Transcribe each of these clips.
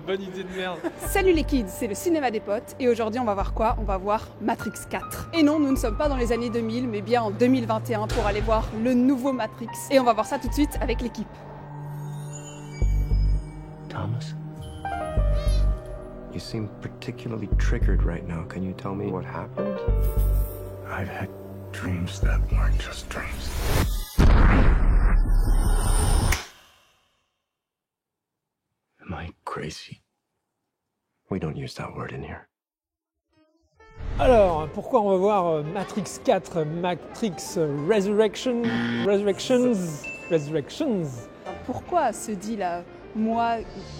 bonne idée de merde. Salut les kids, c'est le cinéma des potes et aujourd'hui on va voir quoi? On va voir Matrix 4. Et non, nous ne sommes pas dans les années 2000 mais bien en 2021 pour aller voir le nouveau Matrix. Et on va voir ça tout de suite avec l'équipe. Thomas? You seem particularly triggered right now. Can you tell me what happened? I've had dreams that weren't just dreams. Am I crazy? We don't use that word in here. Alors, pourquoi on va voir Matrix 4, Matrix Resurrections. Pourquoi se dit là, moi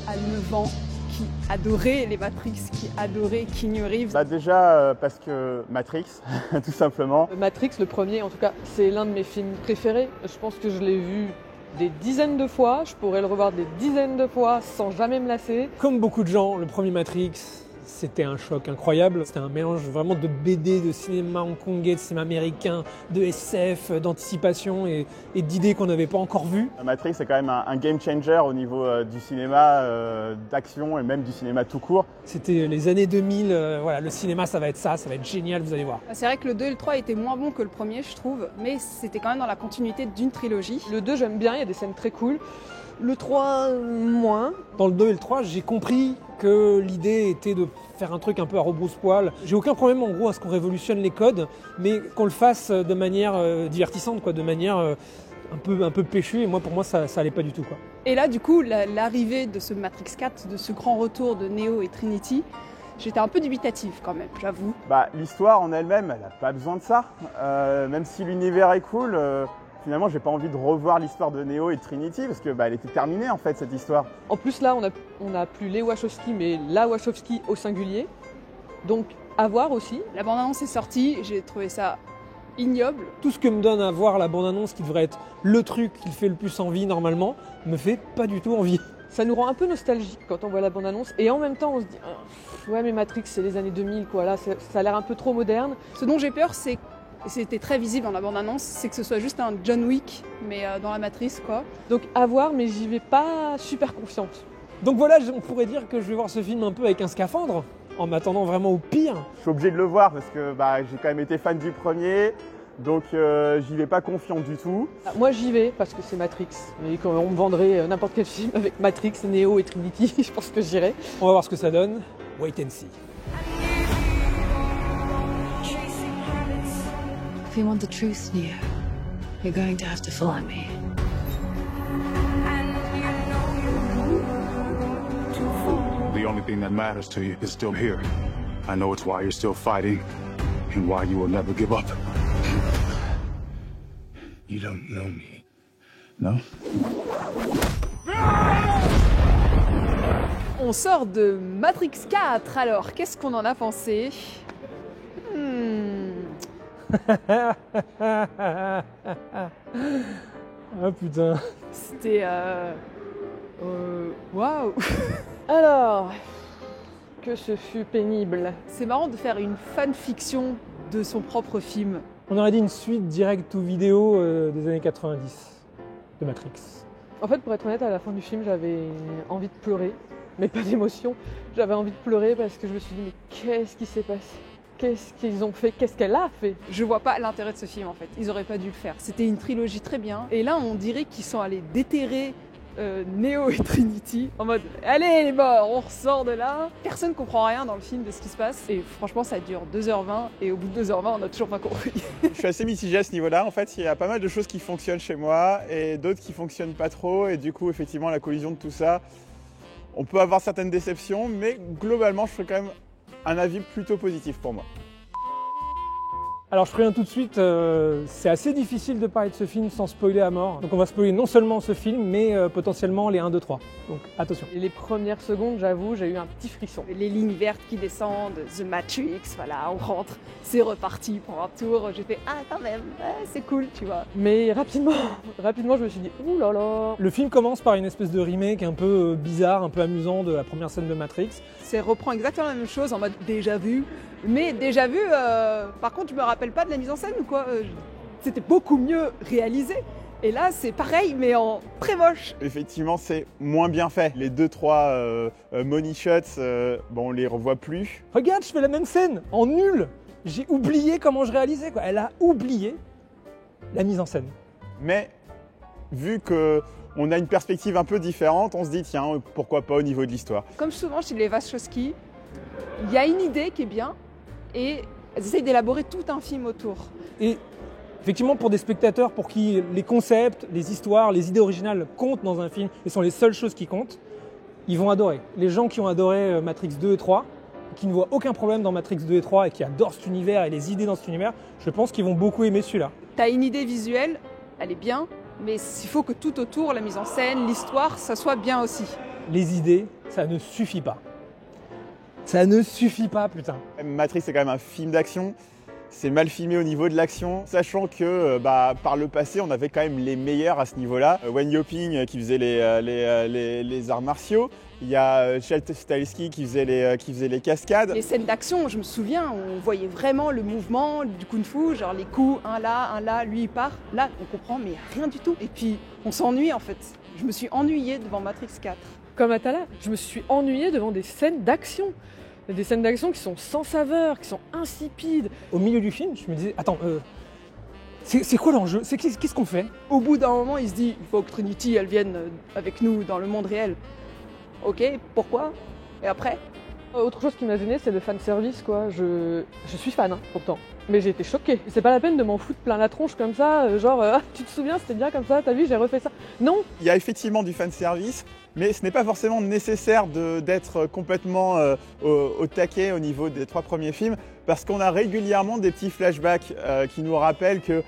à 9 ans, qui adorait les Matrix, qui adorait Keanu Reeves? Déjà parce que Matrix, tout simplement. Matrix, le premier en tout cas, c'est l'un de mes films préférés. Je pense que je l'ai vu des dizaines de fois, je pourrais le revoir des dizaines de fois sans jamais me lasser. Comme beaucoup de gens, le premier Matrix, c'était un choc incroyable. C'était un mélange vraiment de BD, de cinéma hongkongais, de cinéma américain, de SF, d'anticipation et d'idées qu'on n'avait pas encore vues. Matrix, c'est quand même un game changer au niveau du cinéma, d'action et même du cinéma tout court. C'était les années 2000, voilà, le cinéma ça va être ça va être génial, vous allez voir. C'est vrai que le 2 et le 3 étaient moins bons que le premier, je trouve, mais c'était quand même dans la continuité d'une trilogie. Le 2, j'aime bien, il y a des scènes très cool. Le 3, moins. Dans le 2 et le 3, j'ai compris que l'idée était de faire un truc un peu à rebrousse-poil. J'ai aucun problème en gros à ce qu'on révolutionne les codes, mais qu'on le fasse de manière divertissante, quoi, de manière un peu péchue, et moi pour moi ça allait pas du tout, quoi. Et là du coup, l'arrivée de ce Matrix 4, de ce grand retour de Neo et Trinity, j'étais un peu dubitative quand même, j'avoue. L'histoire en elle-même, elle n'a pas besoin de ça. Même si l'univers est cool, finalement, j'ai pas envie de revoir l'histoire de Neo et de Trinity parce que elle était terminée en fait cette histoire. En plus là, on a plus les Wachowski, mais la Wachowski au singulier. Donc à voir aussi. La bande-annonce est sortie, j'ai trouvé ça ignoble. Tout ce que me donne à voir la bande-annonce, qui devrait être le truc qui fait le plus envie normalement, me fait pas du tout envie. Ça nous rend un peu nostalgique quand on voit la bande-annonce et en même temps on se dit ouais mais Matrix c'est les années 2000 quoi, là ça a l'air un peu trop moderne. Ce dont j'ai peur c'est, et c'était très visible dans la bande-annonce, c'est que ce soit juste un John Wick, mais dans la matrice, quoi. Donc à voir, mais j'y vais pas super confiante. Donc voilà, on pourrait dire que je vais voir ce film un peu avec un scaphandre, en m'attendant vraiment au pire. Je suis obligé de le voir parce que j'ai quand même été fan du premier, donc j'y vais pas confiant du tout. Moi j'y vais parce que c'est Matrix, mais quand on me vendrait n'importe quel film avec Matrix, Neo et Trinity, je pense que j'irais. On va voir ce que ça donne, wait and see. If you want the truth, Neo, you're going to have to follow me. The only thing that matters to you is still here. I know it's why you're still fighting and why you will never give up. You don't know me, no? On sort de Matrix 4, alors qu'est-ce qu'on en a pensé? Ah putain. C'était waouh. Alors, que ce fut pénible. C'est marrant de faire une fanfiction de son propre film. On aurait dit une suite direct ou vidéo des années 90 de Matrix. En fait, pour être honnête, à la fin du film, j'avais envie de pleurer, mais pas d'émotion. J'avais envie de pleurer parce que je me suis dit, mais qu'est-ce qui s'est passé ? Qu'est-ce qu'ils ont fait? Qu'est-ce qu'elle a fait? Je vois pas l'intérêt de ce film en fait, ils auraient pas dû le faire. C'était une trilogie très bien, et là on dirait qu'ils sont allés déterrer Neo et Trinity en mode allez les morts, on ressort de là. Personne comprend rien dans le film de ce qui se passe, et franchement ça dure 2h20, et au bout de 2h20 on a toujours pas compris. Je suis assez mitigé à ce niveau-là, en fait il y a pas mal de choses qui fonctionnent chez moi, et d'autres qui fonctionnent pas trop, et du coup effectivement la collision de tout ça, on peut avoir certaines déceptions, mais globalement je ferai quand même un avis plutôt positif pour moi. Alors je préviens tout de suite, c'est assez difficile de parler de ce film sans spoiler à mort. Donc on va spoiler non seulement ce film, mais potentiellement les 1, 2, 3. Donc attention. Et les premières secondes, j'avoue, j'ai eu un petit frisson. Les lignes vertes qui descendent, The Matrix, voilà, on rentre, c'est reparti pour un tour. J'ai fait ah quand même, c'est cool, tu vois. Mais rapidement, je me suis dit ouh là là. Le film commence par une espèce de remake un peu bizarre, un peu amusant de la première scène de Matrix. C'est reprend exactement la même chose en mode déjà vu. Mais déjà vu, par contre, je me rappelle pas de la mise en scène ou quoi. C'était beaucoup mieux réalisé. Et là, c'est pareil, mais en très moche. Effectivement, c'est moins bien fait. Les 2-3 money shots, bon, on les revoit plus. Regarde, je fais la même scène, en nul. J'ai oublié comment je réalisais, quoi. Elle a oublié la mise en scène. Mais vu qu'on a une perspective un peu différente, on se dit tiens, pourquoi pas au niveau de l'histoire. Comme souvent chez les Wachowski, il y a une idée qui est bien et elles essayent d'élaborer tout un film autour. Et effectivement, pour des spectateurs pour qui les concepts, les histoires, les idées originales comptent dans un film et sont les seules choses qui comptent, ils vont adorer. Les gens qui ont adoré Matrix 2 et 3, qui ne voient aucun problème dans Matrix 2 et 3 et qui adorent cet univers et les idées dans cet univers, je pense qu'ils vont beaucoup aimer celui-là. T'as une idée visuelle, elle est bien, mais il faut que tout autour, la mise en scène, l'histoire, ça soit bien aussi. Les idées, ça ne suffit pas. Ça ne suffit pas, putain. Matrix, c'est quand même un film d'action. C'est mal filmé au niveau de l'action, sachant que par le passé, on avait quand même les meilleurs à ce niveau-là. Wen Yoping qui faisait les arts martiaux. Il y a Chad Stahelski qui faisait les cascades. Les scènes d'action, je me souviens, on voyait vraiment le mouvement du kung-fu, genre les coups, un là, lui il part. Là, on comprend, mais rien du tout. Et puis, on s'ennuie en fait. Je me suis ennuyée devant Matrix 4. Comme Atala, je me suis ennuyée devant des scènes d'action. Des scènes d'action qui sont sans saveur, qui sont insipides. Au milieu du film, je me disais, attends, c'est quoi l'enjeu? Qu'est-ce qu'on fait? Au bout d'un moment, il se dit, il faut que Trinity, elle vienne avec nous dans le monde réel. Ok, pourquoi? Et après? Autre chose qui m'a gênée, c'est le fanservice, quoi. Je suis fan, hein, pourtant. Mais j'ai été choquée. C'est pas la peine de m'en foutre plein la tronche comme ça, tu te souviens, c'était bien comme ça, t'as vu, j'ai refait ça. Non. Il y a effectivement du fanservice, mais ce n'est pas forcément nécessaire d'être complètement au taquet au niveau des 3 premiers films, parce qu'on a régulièrement des petits flashbacks qui nous rappellent que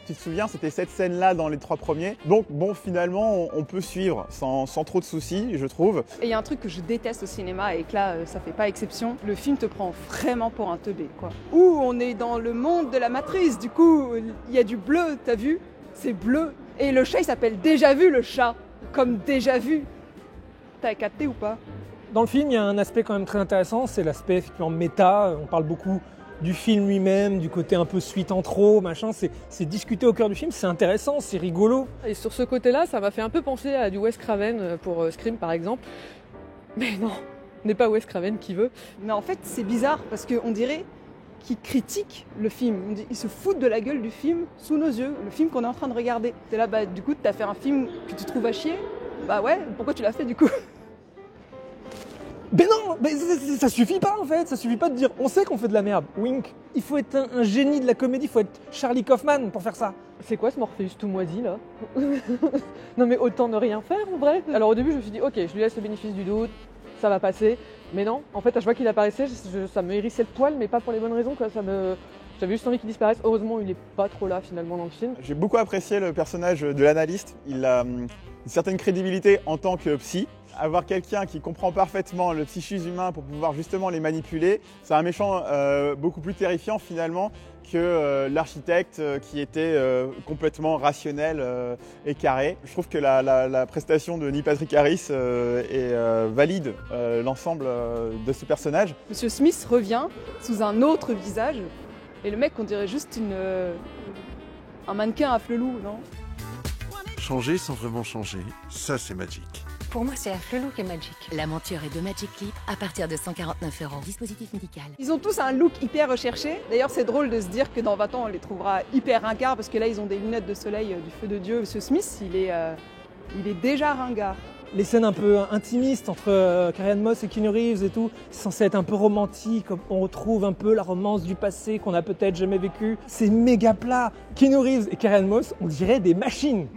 tu te souviens, c'était cette scène-là dans les 3 premiers. Donc bon, finalement, on peut suivre sans trop de soucis, je trouve. Et il y a un truc que je déteste au cinéma et que là, ça fait pas exception. Le film te prend vraiment pour un teubé, quoi. Ou on est dans le monde de la matrice, du coup, il y a du bleu, t'as vu? C'est bleu. Et le chat, il s'appelle Déjà Vu, le chat. Comme Déjà Vu. T'as capté ou pas? Dans le film, il y a un aspect quand même très intéressant, c'est l'aspect effectivement méta. On parle beaucoup du film lui-même, du côté un peu suite en trop, machin. C'est discuté au cœur du film, c'est intéressant, c'est rigolo. Et sur ce côté-là, ça m'a fait un peu penser à du Wes Craven pour Scream, par exemple. Mais non, n'est pas Wes Craven qui veut. Mais en fait, c'est bizarre parce qu'on dirait qu'ils critiquent le film. Ils se foutent de la gueule du film sous nos yeux, le film qu'on est en train de regarder. T'es là, du coup, t'as fait un film que tu trouves à chier? Bah ouais, pourquoi tu l'as fait du coup? Mais non, mais ça suffit pas en fait, ça suffit pas de dire on sait qu'on fait de la merde, wink. Il faut être un génie de la comédie, il faut être Charlie Kaufman pour faire ça. C'est quoi ce Morpheus tout moisi là? Non mais autant ne rien faire en vrai. Alors au début je me suis dit ok, je lui laisse le bénéfice du doute, ça va passer. Mais non, en fait à chaque fois qu'il apparaissait, ça me hérissait le poil, mais pas pour les bonnes raisons quoi. J'avais juste envie qu'il disparaisse. Heureusement il est pas trop là finalement dans le film. J'ai beaucoup apprécié le personnage de l'analyste. Il a une certaine crédibilité en tant que psy. Avoir quelqu'un qui comprend parfaitement le psychisme humain pour pouvoir justement les manipuler, c'est un méchant beaucoup plus terrifiant finalement que l'architecte qui était complètement rationnel et carré. Je trouve que la prestation de Neil Patrick Harris valide l'ensemble de ce personnage. Monsieur Smith revient sous un autre visage et le mec on dirait juste un mannequin à flelou, non? Changer sans vraiment changer, ça c'est Magic. Pour moi, c'est Afflelou qui est Magic. La monture est de Magic Clip à partir de 149 €. Dispositif médical. Ils ont tous un look hyper recherché. D'ailleurs, c'est drôle de se dire que dans 20 ans, on les trouvera hyper ringards parce que là, ils ont des lunettes de soleil du feu de Dieu. Ce Smith, il est déjà ringard. Les scènes un peu intimistes entre Carrie-Anne Moss et Keanu Reeves et tout, c'est censé être un peu romantique, on retrouve un peu la romance du passé qu'on a peut-être jamais vécu. C'est méga plat. Keanu Reeves et Carrie-Anne Moss, on dirait des machines.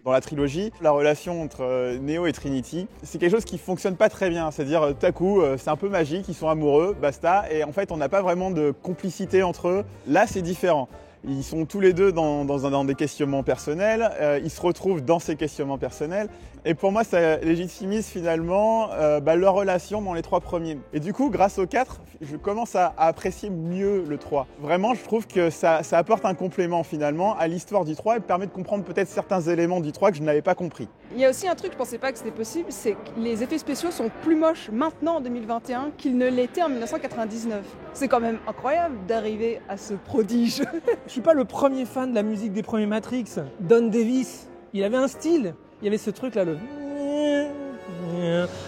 Dans la trilogie, la relation entre Neo et Trinity, c'est quelque chose qui fonctionne pas très bien. C'est-à-dire, tout à coup, c'est un peu magique, ils sont amoureux, basta. Et en fait, on n'a pas vraiment de complicité entre eux. Là, c'est différent. Ils sont tous les deux dans des questionnements personnels, ils se retrouvent dans ces questionnements personnels. Et pour moi, ça légitimise finalement leur relation dans les 3 premiers. Et du coup, grâce au 4, je commence à apprécier mieux le 3. Vraiment, je trouve que ça apporte un complément finalement à l'histoire du 3 et permet de comprendre peut-être certains éléments du 3 que je n'avais pas compris. Il y a aussi un truc, je pensais pas que c'était possible, c'est que les effets spéciaux sont plus moches maintenant en 2021 qu'ils ne l'étaient en 1999. C'est quand même incroyable d'arriver à ce prodige. Je suis pas le premier fan de la musique des premiers Matrix. Don Davis, il avait un style. Il y avait ce truc là, le...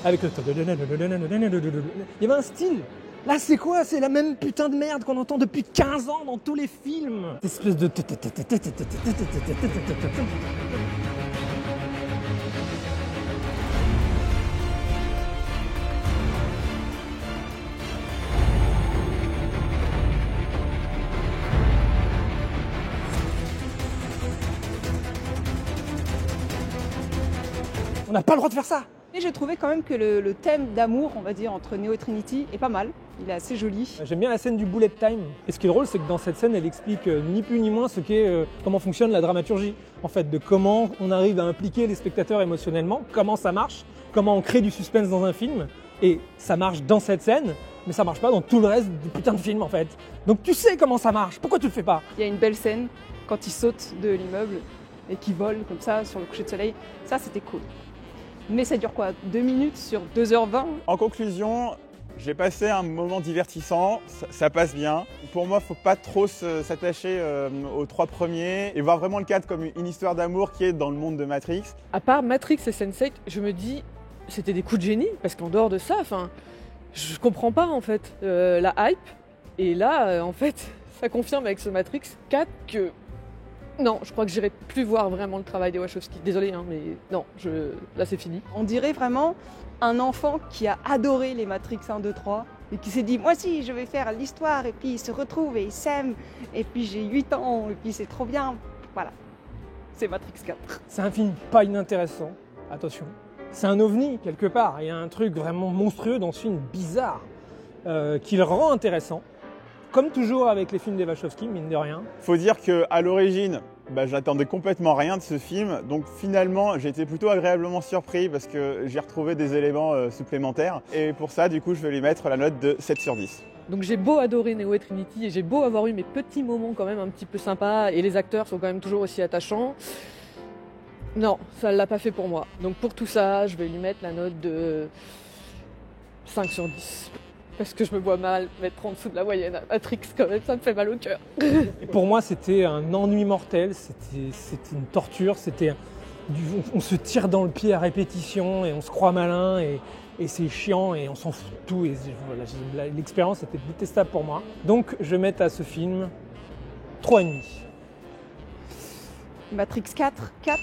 avec le... Il y avait un style. Là, c'est quoi? C'est la même putain de merde qu'on entend depuis 15 ans dans tous les films. Cette espèce de... On n'a pas le droit de faire ça. Et j'ai trouvé quand même que le thème d'amour, on va dire, entre Neo et Trinity est pas mal. Il est assez joli. J'aime bien la scène du bullet time. Et ce qui est drôle, c'est que dans cette scène, elle explique ni plus ni moins ce qu'est, comment fonctionne la dramaturgie. En fait, de comment on arrive à impliquer les spectateurs émotionnellement, comment ça marche, comment on crée du suspense dans un film. Et ça marche dans cette scène, mais ça marche pas dans tout le reste du putain de film en fait. Donc tu sais comment ça marche, pourquoi tu le fais pas? Il y a une belle scène quand il saute de l'immeuble et qu'il vole comme ça sur le coucher de soleil. Ça, c'était cool. Mais ça dure quoi? 2 minutes sur 2h20? En conclusion, j'ai passé un moment divertissant, ça passe bien. Pour moi, il ne faut pas trop s'attacher aux 3 premiers et voir vraiment le 4 comme une histoire d'amour qui est dans le monde de Matrix. À part Matrix et Sense8, je me dis, c'était des coups de génie, parce qu'en dehors de ça, je comprends pas en fait la hype. Et là, en fait, ça confirme avec ce Matrix 4 que... Non, je crois que j'irai plus voir vraiment le travail des Wachowski. Désolé, mais non, là c'est fini. On dirait vraiment un enfant qui a adoré les Matrix 1, 2, 3 et qui s'est dit, moi aussi, je vais faire l'histoire, et puis ils se retrouvent et ils s'aiment, et puis j'ai 8 ans, et puis c'est trop bien. Voilà, c'est Matrix 4. C'est un film pas inintéressant, attention. C'est un ovni, quelque part. Il y a un truc vraiment monstrueux dans ce film, bizarre, qui le rend intéressant. Comme toujours avec les films des Wachowski, mine de rien. Faut dire qu'à l'origine, j'attendais complètement rien de ce film. Donc finalement, j'ai été plutôt agréablement surpris parce que j'ai retrouvé des éléments supplémentaires. Et pour ça, du coup, je vais lui mettre la note de 7 sur 10. Donc j'ai beau adorer Neo et Trinity et j'ai beau avoir eu mes petits moments quand même un petit peu sympas et les acteurs sont quand même toujours aussi attachants. Non, ça ne l'a pas fait pour moi. Donc pour tout ça, je vais lui mettre la note de 5 sur 10. Parce que je me vois mal mettre en dessous de la moyenne à Matrix quand même, ça me fait mal au cœur. Et pour moi, c'était un ennui mortel, c'était une torture, on se tire dans le pied à répétition et on se croit malin et c'est chiant et on s'en fout de tout. Et voilà, l'expérience était détestable pour moi. Donc je vais mettre à ce film 3,5. Matrix 4, 4